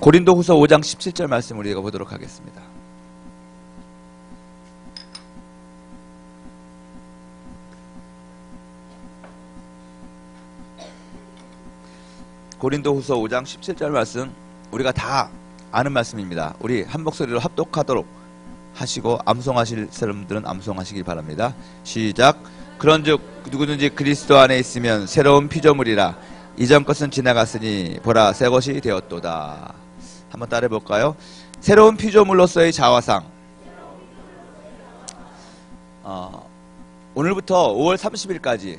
고린도후서 5장 17절 말씀 우리가 보도록 하겠습니다. 고린도후서 5장 17절 말씀 우리가 다 아는 말씀입니다. 우리 한 목소리로 합독하도록 하시고 암송하실 사람들은 암송하시길 바랍니다. 시작. 그런즉 누구든지 그리스도 안에 있으면 새로운 피조물이라 이전 것은 지나갔으니 보라 새 것이 되었도다. 한번 따라해 볼까요? 새로운 피조물로서의 자화상. 오늘부터 5월 30일까지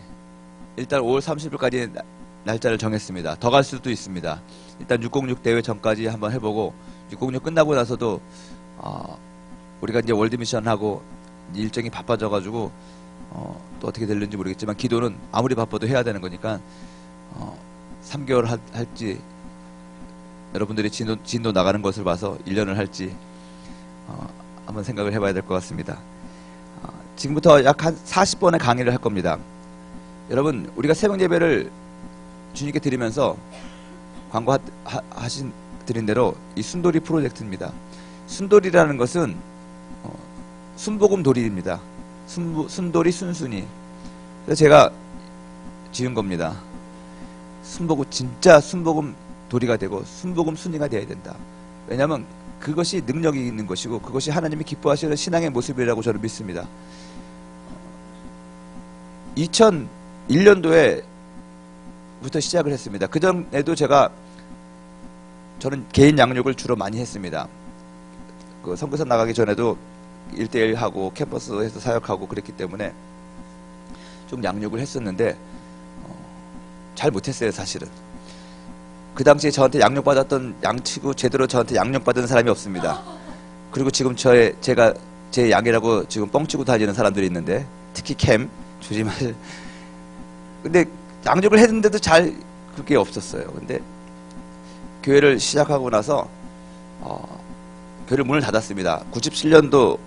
일단 5월 30일까지 날짜를 정했습니다. 더 갈 수도 있습니다. 일단 606 대회 전까지 한번 해보고 606 끝나고 나서도 우리가 이제 월드미션하고 일정이 바빠져가지고 또 어떻게 될는지 모르겠지만 기도는 아무리 바빠도 해야 되는 거니까 3개월 할지 여러분들이 진도 나가는 것을 봐서 1년을 할지 한번 생각을 해봐야 될 것 같습니다. 지금부터 약 한 40번의 강의를 할 겁니다. 여러분 우리가 새벽 예배를 주님께 드리면서 드린 대로 이 순돌이 프로젝트입니다. 순돌이라는 것은 순복음 도리입니다. 순돌이 순순히. 그래서 제가 지은 겁니다. 진짜 순복음 도리가 되고 순복음 순이가 되어야 된다. 왜냐하면 그것이 능력이 있는 것이고 그것이 하나님이 기뻐하시는 신앙의 모습이라고 저는 믿습니다. 2001년도에 부터 시작을 했습니다. 그전에도 저는 개인 양육을 주로 많이 했습니다. 그 선교사 나가기 전에도 1대1 하고 캠퍼스에서 사역하고 그랬기 때문에 좀 양육을 했었는데 잘 못했어요. 사실은 그 당시에 저한테 양육받았던 양치고 제대로 저한테 양육받은 사람이 없습니다. 그리고 지금 제가 제 양이라고 지금 뻥치고 다니는 사람들이 있는데 특히 조심하실. 근데 양육을 했는데도 잘 그게 없었어요. 근데 교회를 시작하고 나서 교회를 문을 닫았습니다. 97년도에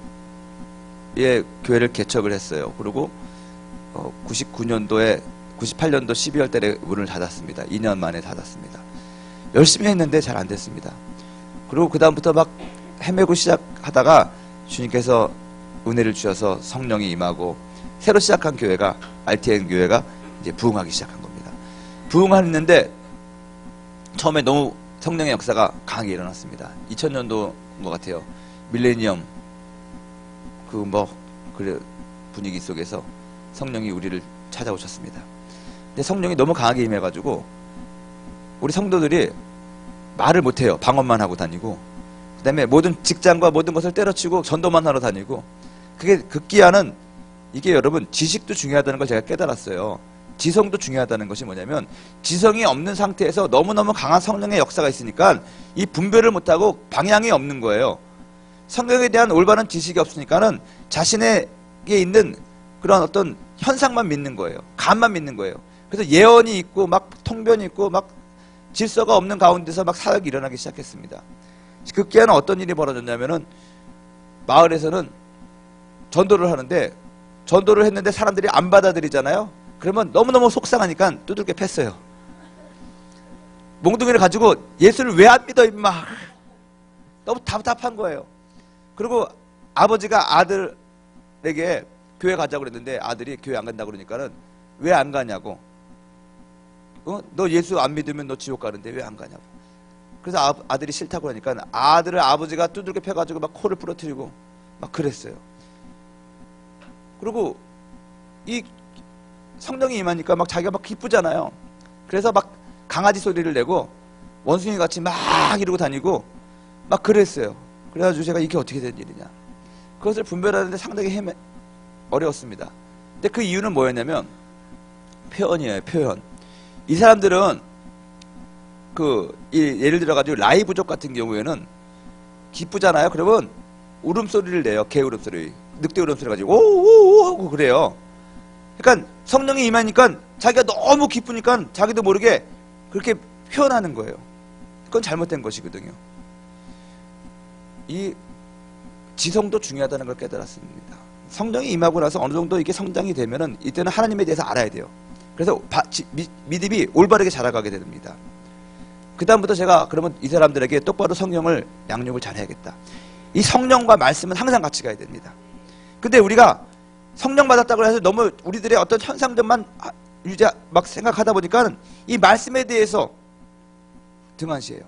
교회를 개척을 했어요. 그리고 98년도 12월 달에 문을 닫았습니다. 2년 만에 닫았습니다. 열심히 했는데 잘 안 됐습니다. 그리고 그 다음부터 막 헤매고 시작하다가 주님께서 은혜를 주셔서 성령이 임하고 새로 시작한 교회가 RTN 교회가 이제 부흥하기 시작한 겁니다. 부흥했는데 처음에 너무 성령의 역사가 강하게 일어났습니다. 2000년도인 것 같아요. 밀레니엄 분위기 속에서 성령이 우리를 찾아오셨습니다. 근데 성령이 너무 강하게 임해가지고 우리 성도들이 말을 못해요. 방언만 하고 다니고 그 다음에 모든 직장과 모든 것을 때려치고 전도만 하러 다니고 그게 극기야는 이게 여러분 지식도 중요하다는 걸 제가 깨달았어요. 지성도 중요하다는 것이 뭐냐면 지성이 없는 상태에서 너무너무 강한 성령의 역사가 있으니까 이 분별을 못하고 방향이 없는 거예요. 성경에 대한 올바른 지식이 없으니까는 자신에게 있는 그런 어떤 현상만 믿는 거예요. 감만 믿는 거예요. 그래서 예언이 있고 막 통변이 있고 막 질서가 없는 가운데서 막 사역이 일어나기 시작했습니다. 극기야는 어떤 일이 벌어졌냐면은 마을에서는 전도를 하는데 전도를 했는데 사람들이 안 받아들이잖아요. 그러면 너무너무 속상하니까 두들겨 팼어요. 몽둥이를 가지고 예수를 왜 안 믿어 임마. 너무 답답한 거예요. 그리고 아버지가 아들에게 교회 가자고 그랬는데 아들이 교회 안 간다고 그러니까는 왜 안 가냐고. 너 예수 안 믿으면 너 지옥 가는데 왜 안 가냐고. 그래서 아들이 싫다고 하니까 아들을 아버지가 두들겨 패가지고 막 코를 부러뜨리고 막 그랬어요. 그리고 이 성령이 임하니까 막 자기가 막 기쁘잖아요. 그래서 막 강아지 소리를 내고 원숭이 같이 막 이러고 다니고 막 그랬어요. 그래가지고 제가 이게 어떻게 된 일이냐. 그것을 분별하는데 상당히 어려웠습니다. 근데 그 이유는 뭐였냐면 표현이에요. 표현. 이 사람들은 예를 들어가지고 라이브족 같은 경우에는 기쁘잖아요. 그러면 울음소리를 내요. 개 울음소리. 늑대 울음소리 가지고 오오오 하고 그래요. 그러니까 성령이 임하니까 자기가 너무 기쁘니까 자기도 모르게 그렇게 표현하는 거예요. 그건 잘못된 것이거든요. 이 지성도 중요하다는 걸 깨달았습니다. 성령이 임하고 나서 어느 정도 이게 성장이 되면은 이때는 하나님에 대해서 알아야 돼요. 그래서 믿음이 올바르게 자라가게 됩니다. 그 다음부터 제가 그러면 이 사람들에게 똑바로 성경을 양육을 잘해야겠다. 이 성령과 말씀은 항상 같이 가야 됩니다. 근데 우리가 성령 받았다고 해서 너무 우리들의 어떤 현상들만 막 생각하다 보니까 이 말씀에 대해서 등한시해요.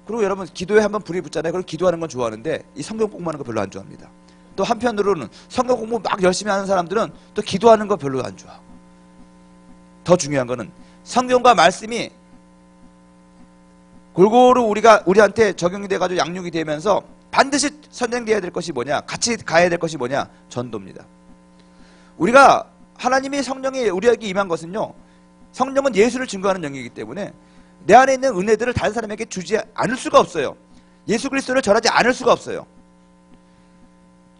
그리고 여러분 기도에 한번 불이 붙잖아요. 그걸 기도하는 건 좋아하는데 이 성경 공부하는 거 별로 안 좋아합니다. 또 한편으로는 성경 공부 막 열심히 하는 사람들은 또 기도하는 거 별로 안 좋아하고, 더 중요한 거는 성경과 말씀이 골고루 우리한테 적용이 돼가지고 양육이 되면서 반드시 선행돼야 될 것이 뭐냐, 같이 가야 될 것이 뭐냐, 전도입니다. 우리가 하나님의 성령이 우리에게 임한 것은요, 성령은 예수를 증거하는 영이기 때문에 내 안에 있는 은혜들을 다른 사람에게 주지 않을 수가 없어요. 예수 그리스도를 전하지 않을 수가 없어요.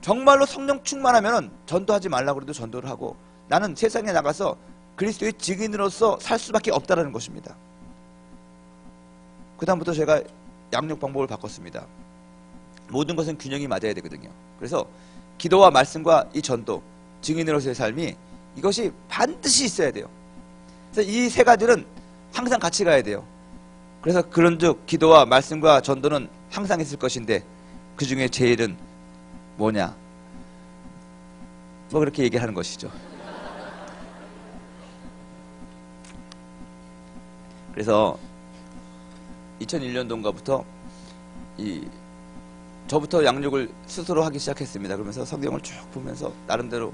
정말로 성령 충만하면 전도하지 말라고 해도 전도를 하고, 나는 세상에 나가서 그리스도의 증인으로서 살 수밖에 없다는 것입니다. 그 다음부터 제가 양육 방법을 바꿨습니다. 모든 것은 균형이 맞아야 되거든요. 그래서 기도와 말씀과 이 전도, 증인으로서의 삶이, 이것이 반드시 있어야 돼요. 그래서 이 세 가지는 항상 같이 가야 돼요. 그래서 그런즉 기도와 말씀과 전도는 항상 있을 것인데 그 중에 제일은 뭐냐? 뭐 그렇게 얘기하는 것이죠. 그래서 2001년도인가부터 저부터 양육을 스스로 하기 시작했습니다. 그러면서 성경을 쭉 보면서 나름대로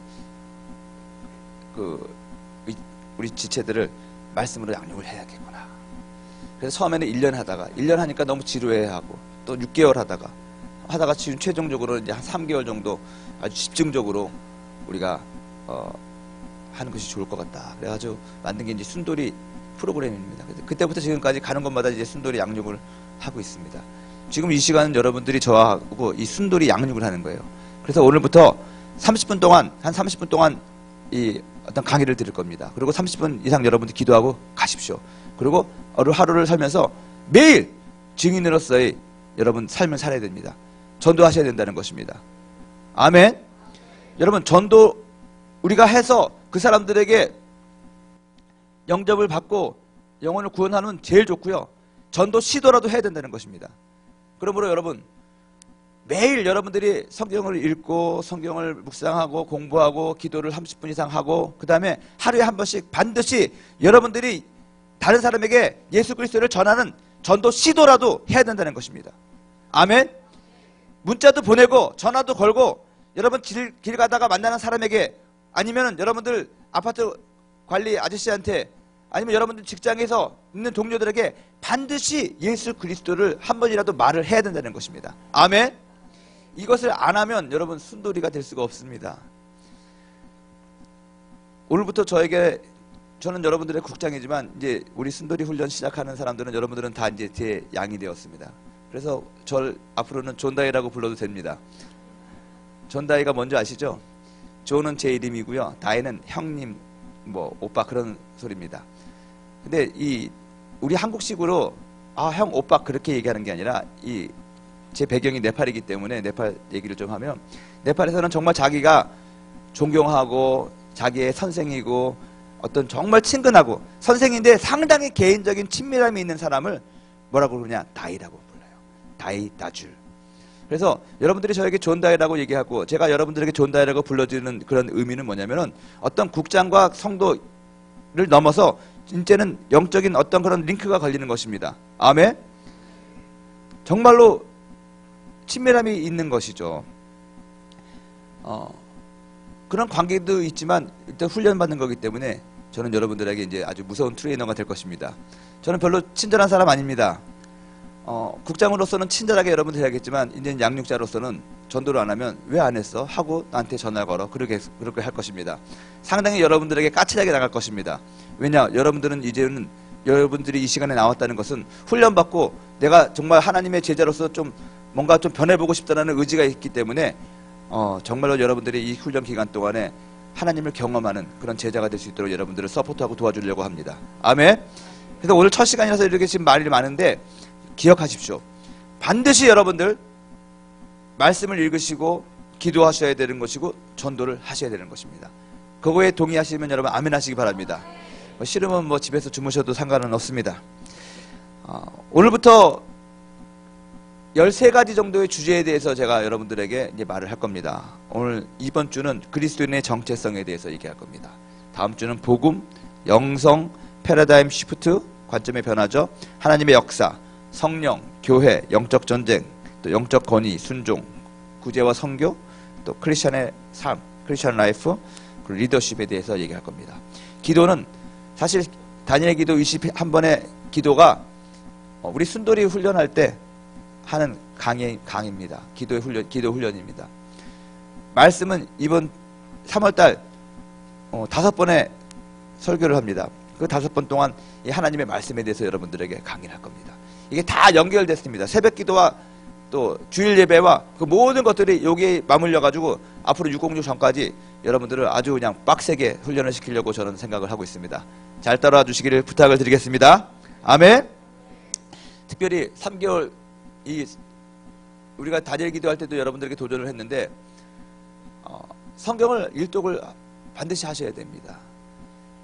우리 지체들을 말씀으로 양육을 해야겠구나. 그래서 처음에는 1년 하다가 1년 하니까 너무 지루해하고 또 6개월 하다가 지금 최종적으로 이제 한 3개월 정도 아주 집중적으로 우리가 하는 것이 좋을 것 같다. 그래가지고 만든 게 이제 순돌이 프로그램입니다. 그때부터 지금까지 가는 곳마다 이제 순돌이 양육을 하고 있습니다. 지금 이 시간은 여러분들이 저하고 이 순돌이 양육을 하는 거예요. 그래서 오늘부터 30분 동안, 한 30분 동안 이 어떤 강의를 드릴 겁니다. 그리고 30분 이상 여러분들 기도하고 가십시오. 그리고 하루를 살면서 매일 증인으로서의 여러분 삶을 살아야 됩니다. 전도하셔야 된다는 것입니다. 아멘. 여러분, 전도 우리가 해서 그 사람들에게 영접을 받고 영혼을 구원하는 제일 좋고요. 전도 시도라도 해야 된다는 것입니다. 그러므로 여러분, 매일 여러분들이 성경을 읽고 성경을 묵상하고 공부하고 기도를 30분 이상 하고, 그 다음에 하루에 한 번씩 반드시 여러분들이 다른 사람에게 예수 그리스도를 전하는 전도 시도라도 해야 된다는 것입니다. 아멘. 문자도 보내고 전화도 걸고, 여러분 길 가다가 만나는 사람에게, 아니면 여러분들 아파트 관리 아저씨한테, 아니면 여러분들 직장에서 있는 동료들에게 반드시 예수 그리스도를 한 번이라도 말을 해야 된다는 것입니다. 아멘. 이것을 안 하면 여러분 순돌이가 될 수가 없습니다. 오늘부터 저는 여러분들의 국장이지만, 이제 우리 순돌이 훈련 시작하는 사람들은 여러분들은 다 이제 제 양이 되었습니다. 그래서 절 앞으로는 존다이라고 불러도 됩니다. 존다이가 뭔지 아시죠? 존은 제 이름이고요. 다이는 형님, 뭐 오빠 그런 소리입니다. 근데 우리 한국식으로 형 오빠 그렇게 얘기하는 게 아니라, 제 배경이 네팔이기 때문에 네팔 얘기를 좀 하면, 네팔에서는 정말 자기가 존경하고 자기의 선생이고 어떤 정말 친근하고 선생인데 상당히 개인적인 친밀함이 있는 사람을 뭐라고 그러냐? 다이라고 불러요. 다이, 다줄. 그래서 여러분들이 저에게 존다이라고 얘기하고 제가 여러분들에게 존다이라고 불러주는 그런 의미는 뭐냐면은, 어떤 국장과 성도를 넘어서 이제는 영적인 어떤 그런 링크가 걸리는 것입니다. 아멘. 정말로 친밀함이 있는 것이죠. 그런 관계도 있지만 일단 훈련받는 거기 때문에 저는 여러분들에게 이제 아주 무서운 트레이너가 될 것입니다. 저는 별로 친절한 사람 아닙니다. 국장으로서는 친절하게 여러분들 해야겠지만, 이제는 양육자로서는 전도를 안 하면 왜 안 했어? 하고 나한테 전화 걸어. 그렇게 할 것입니다. 상당히 여러분들에게 까칠하게 나갈 것입니다. 왜냐? 여러분들은 이제는 여러분들이 이 시간에 나왔다는 것은 훈련받고 내가 정말 하나님의 제자로서 좀 뭔가 좀 변해보고 싶다는 의지가 있기 때문에 정말로 여러분들이 이 훈련 기간 동안에 하나님을 경험하는 그런 제자가 될 수 있도록 여러분들을 서포트하고 도와주려고 합니다. 아멘. 그래서 오늘 첫 시간이라서 이렇게 지금 말이 많은데 기억하십시오. 반드시 여러분들 말씀을 읽으시고 기도하셔야 되는 것이고 전도를 하셔야 되는 것입니다. 그거에 동의하시면 여러분 아멘 하시기 바랍니다. 싫으면 뭐 집에서 주무셔도 상관은 없습니다. 오늘부터 13가지 정도의 주제에 대해서 제가 여러분들에게 이제 말을 할 겁니다. 오늘 이번 주는 그리스도인의 정체성에 대해서 얘기할 겁니다. 다음 주는 복음, 영성, 패러다임 시프트, 관점의 변화죠. 하나님의 역사, 성령, 교회, 영적 전쟁, 또 영적 권위, 순종, 구제와 선교, 또 크리스천의 삶, 크리스천 라이프, 그리고 리더십에 대해서 얘기할 겁니다. 기도는 사실 다니엘 기도 21번의 기도가 우리 순돌이 훈련할 때 하는 강의입니다. 기도 훈련입니다. 말씀은 이번 3월달 5번의 설교를 합니다. 그 5번 동안 이 하나님의 말씀에 대해서 여러분들에게 강의를 할 겁니다. 이게 다 연결됐습니다. 새벽 기도와 또 주일 예배와 그 모든 것들이 여기에 맞물려 가지고 앞으로 606 전까지 여러분들을 아주 그냥 빡세게 훈련을 시키려고 저는 생각을 하고 있습니다. 잘 따라와 주시기를 부탁을 드리겠습니다. 아멘. 특별히 3개월 우리가 다니엘 기도할 때도 여러분들에게 도전을 했는데 성경을 일독을 반드시 하셔야 됩니다.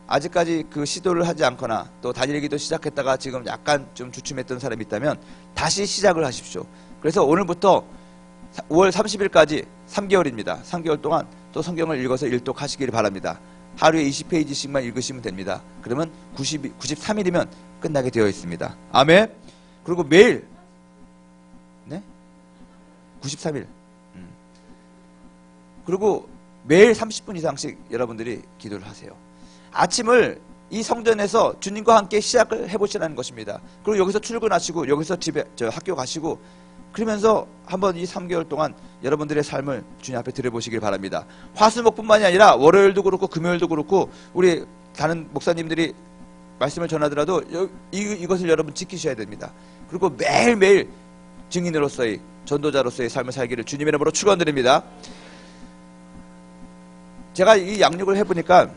아직까지 그 시도를 하지 않거나 또 다니엘 기도 시작했다가 지금 약간 좀 주춤했던 사람이 있다면 다시 시작을 하십시오. 그래서 오늘부터 5월 30일까지 3개월입니다. 3개월 동안 또 성경을 읽어서 일독하시기를 바랍니다. 하루에 20페이지씩만 읽으시면 됩니다. 그러면 93일이면 끝나게 되어 있습니다. 아멘. 그리고 매일 93일. 그리고 매일 30분 이상씩 여러분들이 기도를 하세요. 아침을 이 성전에서 주님과 함께 시작을 해보시라는 것입니다. 그리고 여기서 출근하시고 여기서 학교 가시고 그러면서 한번 이 3개월 동안 여러분들의 삶을 주님 앞에 드려보시길 바랍니다. 화수목뿐만이 아니라 월요일도 그렇고 금요일도 그렇고 우리 다른 목사님들이 말씀을 전하더라도 이것을 여러분 지키셔야 됩니다. 그리고 매일매일 증인으로서의 전도자로서의 삶을 살기를 주님의 이름으로 축원드립니다. 제가 이 양육을 해보니까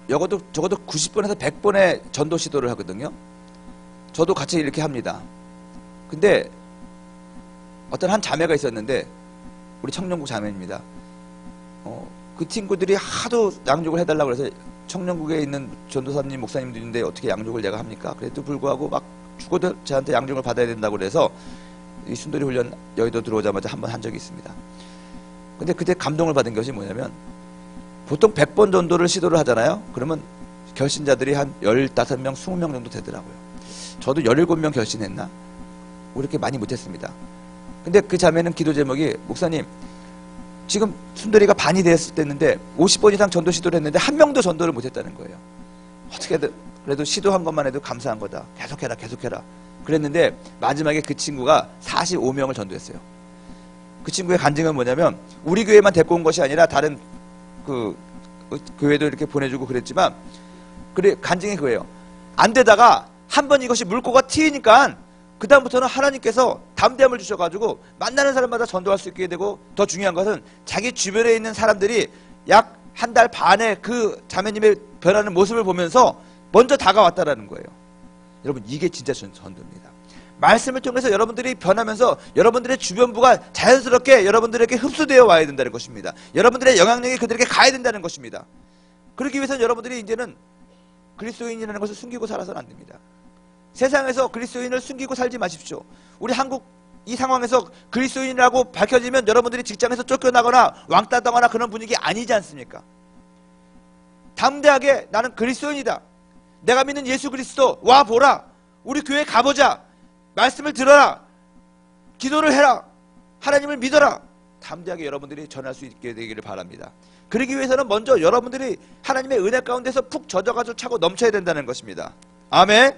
적어도 90번에서 100번의 전도 시도를 하거든요. 저도 같이 이렇게 합니다. 근데 어떤 한 자매가 있었는데 우리 청년국 자매입니다. 그 친구들이 하도 양육을 해달라고 해서 청년국에 있는 전도사님 목사님들인데 어떻게 양육을 내가 합니까? 그래도 불구하고 막 죽어도 저한테 양육을 받아야 된다고 그래서 이 순돌이 훈련 여의도 들어오자마자 한번 한 적이 있습니다. 근데 그때 감동을 받은 것이 뭐냐면 보통 100번 전도를 시도를 하잖아요. 그러면 결신자들이 한 15명, 20명 정도 되더라고요. 저도 17명 결신했나? 그렇게 많이 못했습니다. 근데 그 자매는 기도 제목이 목사님 지금 순돌이가 반이 됐을 때였는데 50번 이상 전도 시도를 했는데 한 명도 전도를 못했다는 거예요. 어떻게든 그래도 시도한 것만 해도 감사한 거다. 계속해라. 그랬는데 마지막에 그 친구가 45명을 전도했어요. 그 친구의 간증은 뭐냐면 우리 교회만 데리고 온 것이 아니라 다른 그 교회도 이렇게 보내주고 그랬지만 그래 간증이 그거예요. 안 되다가 한번 이것이 물꼬가 튀니까 그 다음부터는 하나님께서 담대함을 주셔가지고 만나는 사람마다 전도할 수 있게 되고 더 중요한 것은 자기 주변에 있는 사람들이 약 한 달 반에 그 자매님의 변하는 모습을 보면서 먼저 다가왔다라는 거예요. 여러분 이게 진짜 전도입니다. 말씀을 통해서 여러분들이 변하면서 여러분들의 주변부가 자연스럽게 여러분들에게 흡수되어 와야 된다는 것입니다. 여러분들의 영향력이 그들에게 가야 된다는 것입니다. 그러기 위해서는 여러분들이 이제는 그리스도인이라는 것을 숨기고 살아서는 안 됩니다. 세상에서 그리스도인을 숨기고 살지 마십시오. 우리 한국 이 상황에서 그리스도인이라고 밝혀지면 여러분들이 직장에서 쫓겨나거나 왕따 당하거나 그런 분위기 아니지 않습니까? 담대하게 나는 그리스도인이다. 내가 믿는 예수 그리스도 와 보라. 우리 교회 가보자. 말씀을 들어라. 기도를 해라. 하나님을 믿어라. 담대하게 여러분들이 전할 수 있게 되기를 바랍니다. 그러기 위해서는 먼저 여러분들이 하나님의 은혜 가운데서 푹 젖어가지고 차고 넘쳐야 된다는 것입니다. 아멘.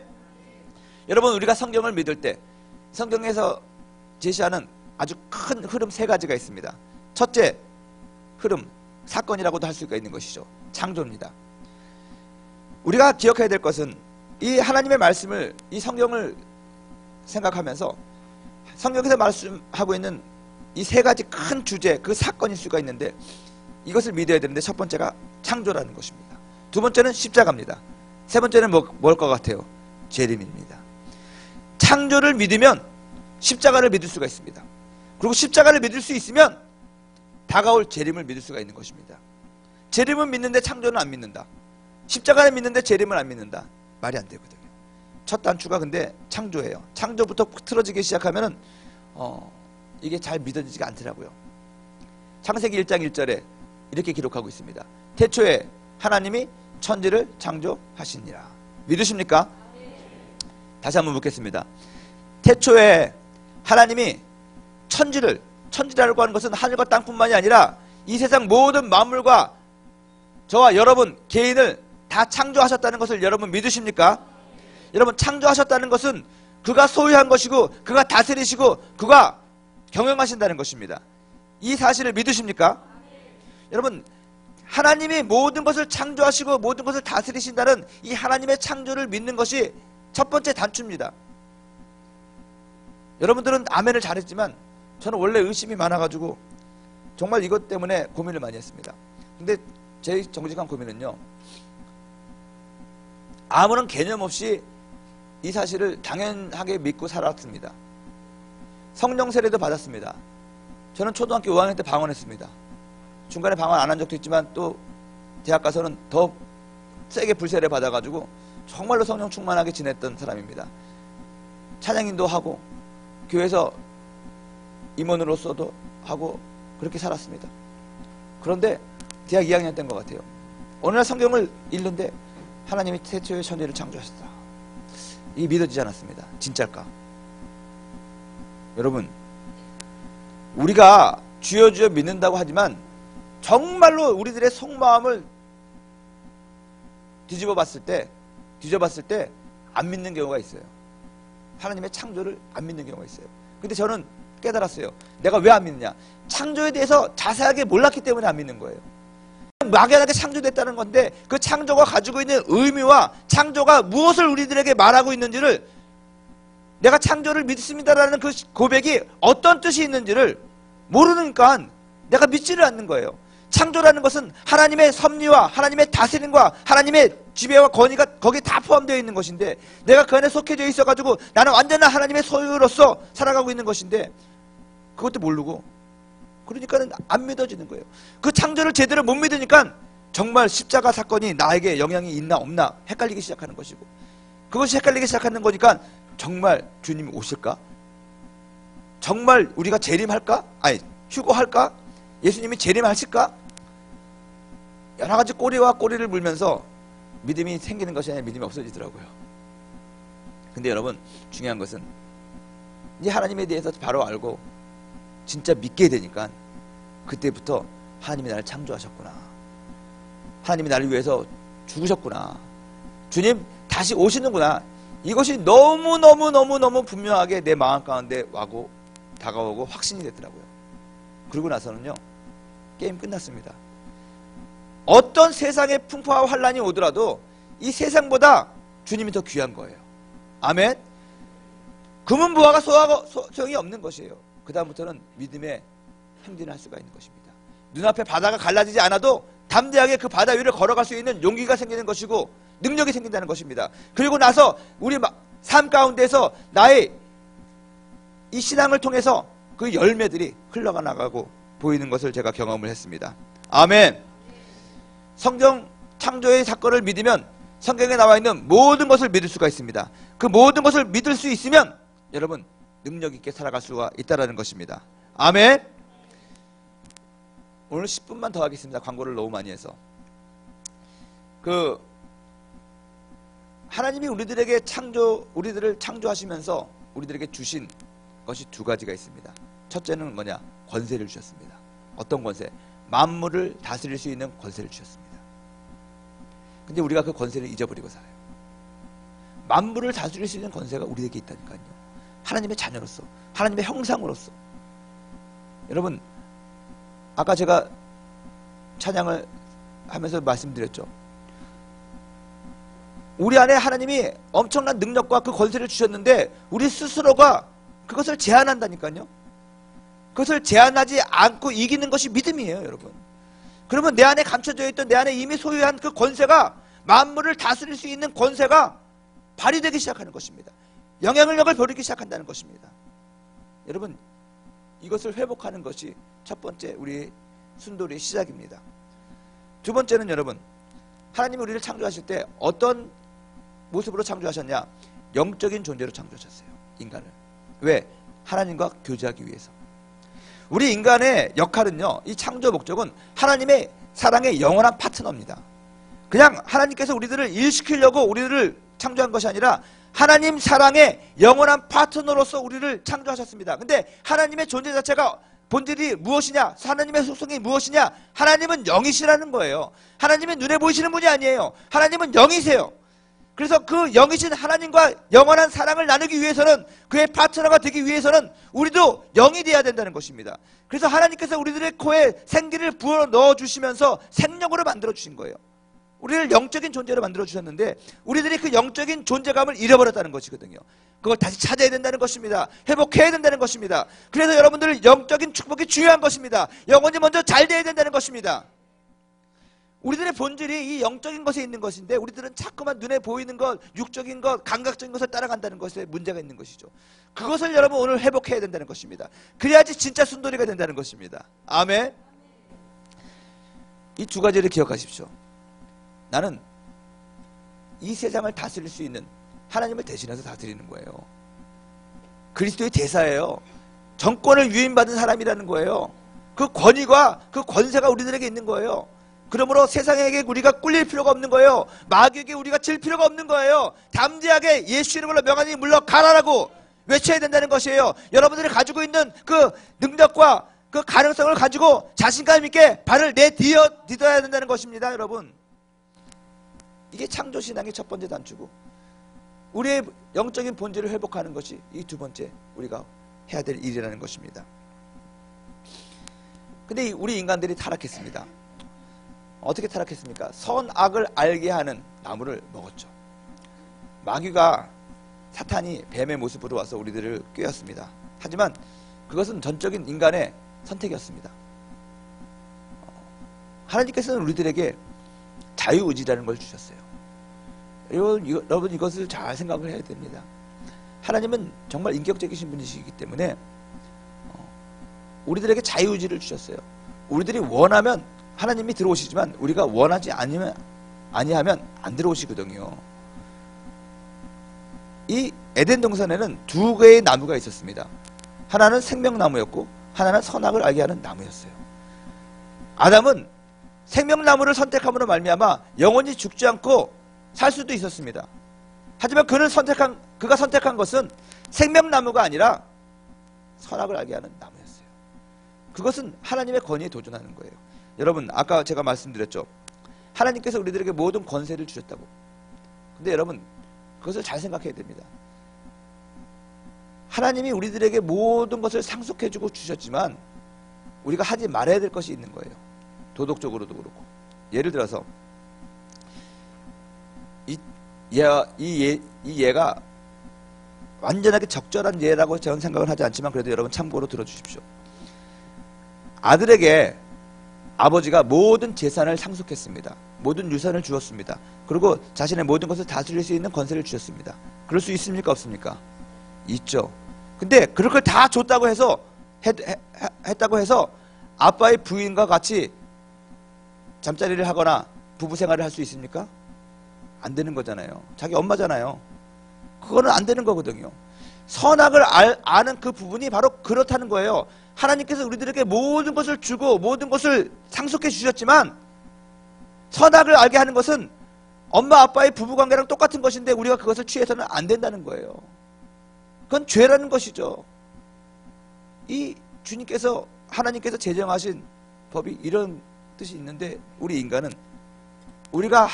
여러분 우리가 성경을 믿을 때 성경에서 제시하는 아주 큰 흐름 3가지가 있습니다. 첫째 흐름, 사건이라고도 할 수가 있는 것이죠. 창조입니다. 우리가 기억해야 될 것은 이 하나님의 말씀을 이 성경을 생각하면서 성경에서 말씀하고 있는 이 3가지 큰 주제 그 사건일 수가 있는데 이것을 믿어야 되는데 첫 번째가 창조라는 것입니다. 두 번째는 십자가입니다. 세 번째는 뭘 것 같아요? 재림입니다. 창조를 믿으면 십자가를 믿을 수가 있습니다. 그리고 십자가를 믿을 수 있으면 다가올 재림을 믿을 수가 있는 것입니다. 재림은 믿는데 창조는 안 믿는다. 십자가를 믿는데 재림을 안 믿는다. 말이 안 되거든요. 첫 단추가 근데 창조예요. 창조부터 틀어지기 시작하면은 이게 잘 믿어지지가 않더라고요. 창세기 1장 1절에 이렇게 기록하고 있습니다. 태초에 하나님이 천지를 창조하시니라. 믿으십니까? 다시 한번 묻겠습니다. 태초에 하나님이 천지라고 하는 것은 하늘과 땅뿐만이 아니라 이 세상 모든 만물과 저와 여러분 개인을 다 창조하셨다는 것을 여러분 믿으십니까? 여러분, 창조하셨다는 것은 그가 소유한 것이고 그가 다스리시고 그가 경영하신다는 것입니다. 이 사실을 믿으십니까? 여러분, 하나님이 모든 것을 창조하시고 모든 것을 다스리신다는 이 하나님의 창조를 믿는 것이 첫 번째 단추입니다. 여러분들은 아멘을 잘했지만 저는 원래 의심이 많아가지고 정말 이것 때문에 고민을 많이 했습니다. 근데 제 정직한 고민은요, 아무런 개념 없이 이 사실을 당연하게 믿고 살았습니다. 성령 세례도 받았습니다. 저는 초등학교 5학년 때 방언했습니다. 중간에 방언 안 한 적도 있지만 또 대학 가서는 더 세게 불세례 받아가지고 정말로 성령 충만하게 지냈던 사람입니다. 찬양인도 하고 교회에서 임원으로서도 하고 그렇게 살았습니다. 그런데 대학 2학년 때인 것 같아요. 어느 날 성경을 읽는데 하나님이 태초에 천지를 창조하셨다. 이게 믿어지지 않았습니다. 진짜일까? 여러분, 우리가 주여 주여 믿는다고 하지만 정말로 우리들의 속마음을 뒤져봤을 때 안 믿는 경우가 있어요. 하나님의 창조를 안 믿는 경우가 있어요. 근데 저는 깨달았어요. 내가 왜 안 믿느냐? 창조에 대해서 자세하게 몰랐기 때문에 안 믿는 거예요. 막연하게 창조됐다는 건데 그 창조가 가지고 있는 의미와 창조가 무엇을 우리들에게 말하고 있는지를, 내가 창조를 믿습니다라는 그 고백이 어떤 뜻이 있는지를 모르니까 내가 믿지를 않는 거예요. 창조라는 것은 하나님의 섭리와 하나님의 다스림과 하나님의 지배와 권위가 거기에 다 포함되어 있는 것인데, 내가 그 안에 속해져 있어가지고 나는 완전한 하나님의 소유로서 살아가고 있는 것인데 그것도 모르고, 그러니까는 안 믿어지는 거예요. 그 창조를 제대로 못 믿으니까 정말 십자가 사건이 나에게 영향이 있나 없나 헷갈리기 시작하는 것이고, 그것이 헷갈리기 시작하는 거니까 정말 주님이 오실까? 정말 우리가 재림할까? 아니, 휴거할까? 예수님이 재림하실까? 여러 가지 꼬리와 꼬리를 물면서 믿음이 생기는 것이 아니라 믿음이 없어지더라고요. 근데 여러분, 중요한 것은 이제 하나님에 대해서 바로 알고 진짜 믿게 되니까 그때부터 하나님이 나를 창조하셨구나, 하나님이 나를 위해서 죽으셨구나, 주님 다시 오시는구나, 이것이 너무너무 분명하게 내 마음 가운데 다가오고 확신이 됐더라고요. 그러고 나서는요, 게임 끝났습니다. 어떤 세상의 풍파와 환란이 오더라도 이 세상보다 주님이 더 귀한 거예요. 아멘. 금은 부하가 소용이 없는 것이에요. 그 다음부터는 믿음의 행진을 할 수가 있는 것입니다. 눈앞에 바다가 갈라지지 않아도 담대하게 그 바다 위를 걸어갈 수 있는 용기가 생기는 것이고 능력이 생긴다는 것입니다. 그리고 나서 우리 삶 가운데서 나의 이 신앙을 통해서 그 열매들이 흘러가 나가고 보이는 것을 제가 경험을 했습니다. 아멘. 성경 창조의 사건을 믿으면 성경에 나와 있는 모든 것을 믿을 수가 있습니다. 그 모든 것을 믿을 수 있으면 여러분 능력 있게 살아갈 수가 있다는 것입니다. 아멘. 오늘 10분만 더 하겠습니다. 광고를 너무 많이 해서. 하나님이 우리들을 창조하시면서 우리들에게 주신 것이 두 가지가 있습니다. 첫째는 뭐냐? 권세를 주셨습니다. 어떤 권세? 만물을 다스릴 수 있는 권세를 주셨습니다. 근데 우리가 그 권세를 잊어버리고 살아요. 만물을 다스릴 수 있는 권세가 우리에게 있다니까요. 하나님의 자녀로서, 하나님의 형상으로서. 여러분, 아까 제가 찬양을 하면서 말씀드렸죠. 우리 안에 하나님이 엄청난 능력과 그 권세를 주셨는데 우리 스스로가 그것을 제한한다니까요. 그것을 제한하지 않고 이기는 것이 믿음이에요, 여러분. 그러면 내 안에 감춰져 있던, 내 안에 이미 소유한 그 권세가, 만물을 다스릴 수 있는 권세가 발휘되기 시작하는 것입니다. 영향력을 벌이기 시작한다는 것입니다. 여러분, 이것을 회복하는 것이 첫 번째 우리 순돌이의 시작입니다. 두 번째는 여러분, 하나님이 우리를 창조하실 때 어떤 모습으로 창조하셨냐? 영적인 존재로 창조하셨어요. 인간을. 왜? 하나님과 교제하기 위해서. 우리 인간의 역할은요, 이 창조 목적은 하나님의 사랑의 영원한 파트너입니다. 그냥 하나님께서 우리들을 일시키려고 우리들을 창조한 것이 아니라 하나님 사랑의 영원한 파트너로서 우리를 창조하셨습니다. 근데 하나님의 존재 자체가 본질이 무엇이냐? 하나님의 속성이 무엇이냐? 하나님은 영이시라는 거예요. 하나님은 눈에 보이시는 분이 아니에요. 하나님은 영이세요. 그래서 그 영이신 하나님과 영원한 사랑을 나누기 위해서는, 그의 파트너가 되기 위해서는 우리도 영이 되어야 된다는 것입니다. 그래서 하나님께서 우리들의 코에 생기를 부어 넣어주시면서 생명으로 만들어주신 거예요. 우리를 영적인 존재로 만들어주셨는데 우리들이 그 영적인 존재감을 잃어버렸다는 것이거든요. 그걸 다시 찾아야 된다는 것입니다. 회복해야 된다는 것입니다. 그래서 여러분들 영적인 축복이 중요한 것입니다. 영혼이 먼저 잘 돼야 된다는 것입니다. 우리들의 본질이 이 영적인 것에 있는 것인데 우리들은 자꾸만 눈에 보이는 것, 육적인 것, 감각적인 것을 따라간다는 것에 문제가 있는 것이죠. 그것을 여러분 오늘 회복해야 된다는 것입니다. 그래야지 진짜 순돌이가 된다는 것입니다. 아멘. 이 두 가지를 기억하십시오. 나는 이 세상을 다스릴 수 있는 하나님을 대신해서 다스리는 거예요. 그리스도의 대사예요. 정권을 위임받은 사람이라는 거예요. 그 권위가, 그 권세가 우리들에게 있는 거예요. 그러므로 세상에게 우리가 꿀릴 필요가 없는 거예요. 마귀에게 우리가 질 필요가 없는 거예요. 담대하게 예수 이름으로 명하니 물러가라라고 외쳐야 된다는 것이에요. 여러분들이 가지고 있는 그 능력과 그 가능성을 가지고 자신감 있게 발을 내디뎌야 된다는 것입니다. 여러분, 이게 창조신앙의 첫 번째 단추고 우리의 영적인 본질을 회복하는 것이 이 두 번째 우리가 해야 될 일이라는 것입니다. 근데 우리 인간들이 타락했습니다. 어떻게 타락했습니까? 선악을 알게 하는 나무를 먹었죠. 마귀가, 사탄이 뱀의 모습으로 와서 우리들을 꾀었습니다. 하지만 그것은 전적인 인간의 선택이었습니다. 하나님께서는 우리들에게 자유의지라는 걸 주셨어요. 여러분 이것을 잘 생각을 해야 됩니다. 하나님은 정말 인격적이신 분이시기 때문에 우리들에게 자유의지를 주셨어요. 우리들이 원하면 하나님이 들어오시지만 우리가 원하지 아니하면 안 들어오시거든요. 이 에덴 동산에는 두 개의 나무가 있었습니다. 하나는 생명나무였고 하나는 선악을 알게 하는 나무였어요. 아담은 생명나무를 선택함으로 말미암아 영원히 죽지 않고 살 수도 있었습니다. 하지만 그가 선택한 것은 생명나무가 아니라 선악을 알게 하는 나무였어요. 그것은 하나님의 권위에 도전하는 거예요. 여러분, 아까 제가 말씀드렸죠. 하나님께서 우리들에게 모든 권세를 주셨다고. 근데 여러분, 그것을 잘 생각해야 됩니다. 하나님이 우리들에게 모든 것을 상속해주고 주셨지만 우리가 하지 말아야 될 것이 있는 거예요. 도덕적으로도 그렇고. 예를 들어서 이 예가 완전하게 적절한 예라고 저는 생각을 하지 않지만 그래도 여러분 참고로 들어주십시오. 아들에게 아버지가 모든 재산을 상속했습니다. 모든 유산을 주었습니다. 그리고 자신의 모든 것을 다스릴 수 있는 권세를 주셨습니다. 그럴 수 있습니까? 없습니까? 있죠. 근데 그럴 걸 다 줬다고 해서 했다고 해서 아빠의 부인과 같이 잠자리를 하거나 부부 생활을 할 수 있습니까? 안 되는 거잖아요. 자기 엄마잖아요. 그거는 안 되는 거거든요. 선악을 아는 그 부분이 바로 그렇다는 거예요. 하나님께서 우리들에게 모든 것을 주고 모든 것을 상속해 주셨지만 선악을 알게 하는 것은 엄마 아빠의 부부관계랑 똑같은 것인데 우리가 그것을 취해서는 안 된다는 거예요. 그건 죄라는 것이죠. 이 주님께서, 하나님께서 제정하신 법이 이런 뜻이 있는데 우리 인간은 우리가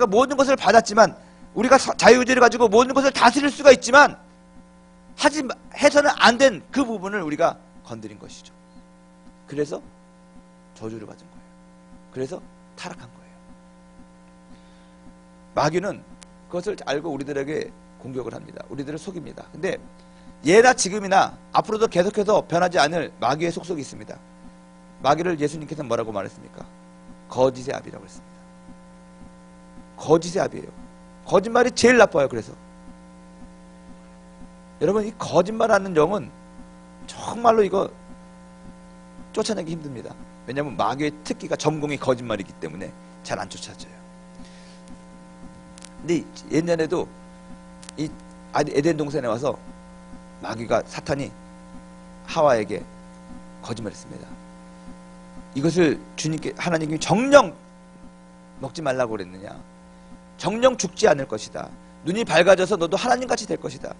모든 것을 받았지만 우리가 자유의지를 가지고 모든 것을 다스릴 수가 있지만 해서는 안 된 그 부분을 우리가 건드린 것이죠. 그래서 저주를 받은 거예요. 그래서 타락한 거예요. 마귀는 그것을 알고 우리들에게 공격을 합니다. 우리들을 속입니다. 근데 예나 지금이나 앞으로도 계속해서 변하지 않을 마귀의 속속이 있습니다. 마귀를 예수님께서 뭐라고 말했습니까? 거짓의 아비라고 했습니다. 거짓의 아비예요. 거짓말이 제일 나빠요. 그래서 여러분, 이 거짓말하는 영은 정말로 이거 쫓아내기 힘듭니다. 왜냐하면 마귀의 특기가 전공이 거짓말이기 때문에 잘 안 쫓아져요. 근데 옛날에도 이 에덴 동산에 와서 마귀가 사탄이 하와에게 거짓말했습니다. 이것을 하나님이 정령 먹지 말라고 그랬느냐? 정령 죽지 않을 것이다. 눈이 밝아져서 너도 하나님같이 될 것이다.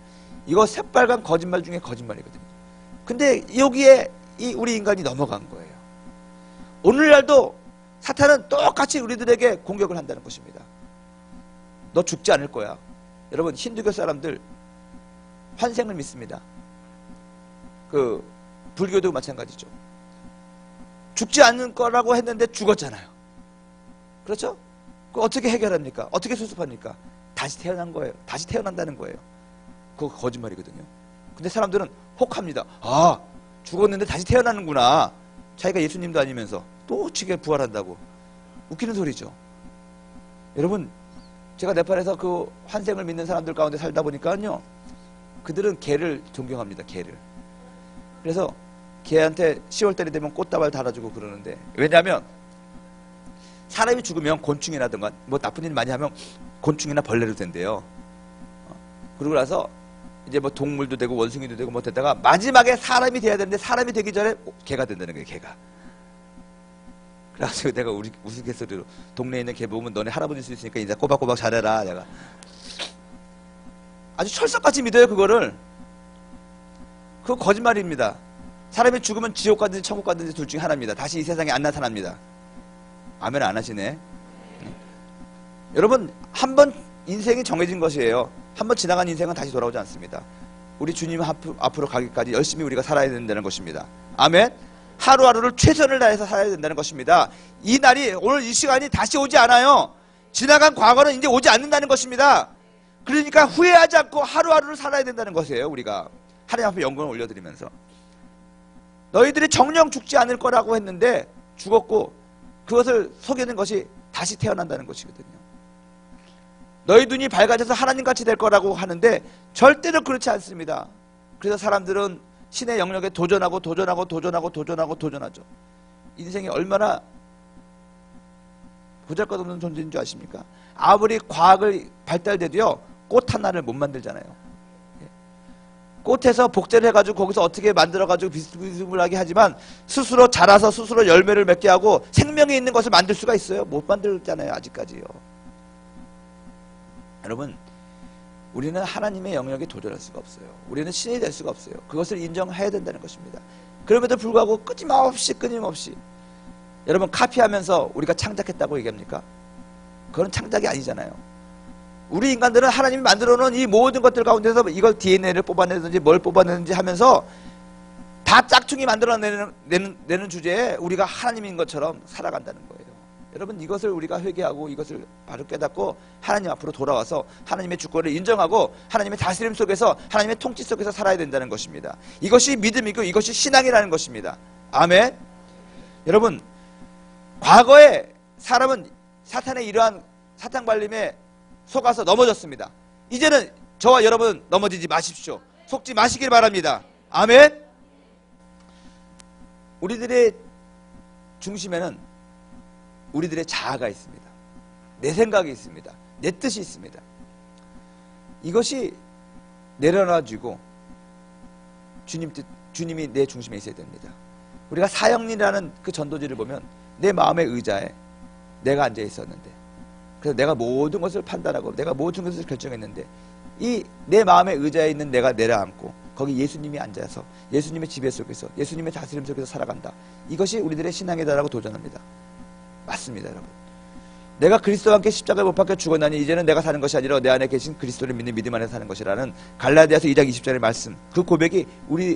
이거 새빨간 거짓말 중에 거짓말이거든요. 근데 여기에 우리 인간이 넘어간 거예요. 오늘날도 사탄은 똑같이 우리들에게 공격을 한다는 것입니다. 너 죽지 않을 거야. 여러분, 힌두교 사람들 환생을 믿습니다. 불교도 마찬가지죠. 죽지 않을 거라고 했는데 죽었잖아요. 그렇죠? 그거 어떻게 해결합니까? 어떻게 수습합니까? 다시 태어난 거예요. 다시 태어난다는 거예요. 그거 거짓말이거든요. 근데 사람들은 혹합니다. 아, 죽었는데 다시 태어나는구나. 자기가 예수님도 아니면서 또 어떻게 부활한다고. 웃기는 소리죠. 여러분, 제가 네팔에서 그 환생을 믿는 사람들 가운데 살다 보니까요, 그들은 개를 존경합니다. 개를. 그래서 개한테 10월달이 되면 꽃다발 달아주고 그러는데, 왜냐하면 사람이 죽으면 곤충이라든가 뭐 나쁜 일 많이 하면 곤충이나 벌레로 된대요. 그러고 나서 이제 뭐 동물도 되고 원숭이도 되고 뭐 됐다가 마지막에 사람이 돼야 되는데 사람이 되기 전에 개가 된다는 거예요. 개가. 그래가지고 내가 우스갯소리로 동네에 있는 개 보면 너네 할아버지일 수 있으니까 이제 꼬박꼬박 잘해라. 내가 아주 철석같이 믿어요. 그거를. 그거 거짓말입니다. 사람이 죽으면 지옥 가든지 천국 가든지 둘 중에 하나입니다. 다시 이 세상에 안 나타납니다. 아멘 안 하시네. 여러분, 한 번 인생이 정해진 것이에요. 한 번 지나간 인생은 다시 돌아오지 않습니다. 우리 주님 앞으로 가기까지 열심히 우리가 살아야 된다는 것입니다. 아멘. 하루하루를 최선을 다해서 살아야 된다는 것입니다. 이 날이, 오늘 이 시간이 다시 오지 않아요. 지나간 과거는 이제 오지 않는다는 것입니다. 그러니까 후회하지 않고 하루하루를 살아야 된다는 것이에요. 우리가 하나님 앞에 영광을 올려드리면서, 너희들이 정령 죽지 않을 거라고 했는데 죽었고, 그것을 속이는 것이 다시 태어난다는 것이거든요. 너희 눈이 밝아져서 하나님같이 될 거라고 하는데 절대로 그렇지 않습니다. 그래서 사람들은 신의 영역에 도전하고 도전하죠. 인생이 얼마나 보잘것없는 존재인 줄 아십니까? 아무리 과학을 발달돼도요, 꽃 하나를 못 만들잖아요. 꽃에서 복제를 해가지고 거기서 어떻게 만들어가지고 비스무리하게 하지만 스스로 자라서 스스로 열매를 맺게 하고 생명이 있는 것을 만들 수가 있어요? 못 만들잖아요. 아직까지요. 여러분, 우리는 하나님의 영역에 도전할 수가 없어요. 우리는 신이 될 수가 없어요. 그것을 인정해야 된다는 것입니다. 그럼에도 불구하고 끊임없이 여러분, 카피하면서 우리가 창작했다고 얘기합니까? 그건 창작이 아니잖아요. 우리 인간들은 하나님이 만들어 놓은 이 모든 것들 가운데서 이걸 DNA를 뽑아내든지 뭘 뽑아내든지 하면서 다 짝퉁이 만들어내는 주제에 우리가 하나님인 것처럼 살아간다는 거예요. 여러분, 이것을 우리가 회개하고 이것을 바로 깨닫고 하나님 앞으로 돌아와서 하나님의 주권을 인정하고 하나님의 다스림 속에서 하나님의 통치 속에서 살아야 된다는 것입니다. 이것이 믿음이고 이것이 신앙이라는 것입니다. 아멘. 여러분, 과거에 사람은 사탄의 이러한 사탄 관림에 속아서 넘어졌습니다. 이제는 저와 여러분 넘어지지 마십시오. 속지 마시길 바랍니다. 아멘. 우리들의 중심에는 우리들의 자아가 있습니다. 내 생각이 있습니다. 내 뜻이 있습니다. 이것이 내려놔지고 주님이 내 중심에 있어야 됩니다. 우리가 사형리라는 그 전도지를 보면 내 마음의 의자에 내가 앉아 있었는데, 그래서 내가 모든 것을 판단하고 내가 모든 것을 결정했는데, 이 내 마음의 의자에 있는 내가 내려앉고 거기 예수님이 앉아서 예수님의 지배 속에서 예수님의 다스림 속에서 살아간다. 이것이 우리들의 신앙이다라고 도전합니다. 맞습니다, 여러분. 내가 그리스도와 함께 십자가에 못 박혀 죽었나니 이제는 내가 사는 것이 아니라 내 안에 계신 그리스도를 믿는 믿음 안에 사는 것이라는 갈라디아서 2장 20절의 말씀, 그 고백이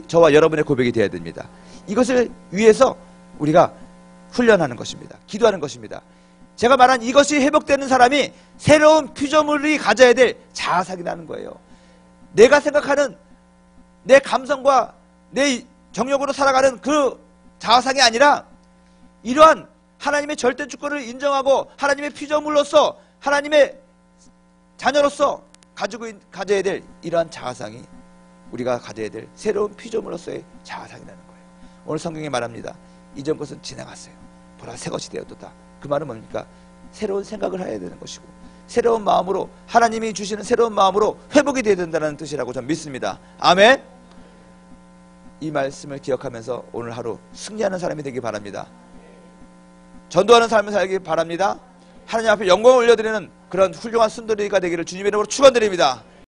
저와 여러분의 고백이 되어야 됩니다. 이것을 위해서 우리가 훈련하는 것입니다. 기도하는 것입니다. 제가 말한 이것이 회복되는 사람이 새로운 피조물이 가져야 될 자아상이라는 거예요. 내가 생각하는 내 감성과 내 정욕으로 살아가는 그 자아상이 아니라 이러한 하나님의 절대 주권을 인정하고 하나님의 피조물로서 하나님의 자녀로서 가져야 될 이러한 자아상이 우리가 가져야 될 새로운 피조물로서의 자아상이라는 거예요. 오늘 성경에 말합니다. 이전 것은 지나갔어요. 보라 새 것이 되었도다. 그 말은 뭡니까? 새로운 생각을 해야 되는 것이고 새로운 마음으로, 하나님이 주시는 새로운 마음으로 회복이 되어야 된다는 뜻이라고 저는 믿습니다. 아멘. 이 말씀을 기억하면서 오늘 하루 승리하는 사람이 되기 바랍니다. 전도하는 삶을 살기 바랍니다. 하나님 앞에 영광을 올려드리는 그런 훌륭한 순돌이가 되기를 주님의 이름으로 축원드립니다.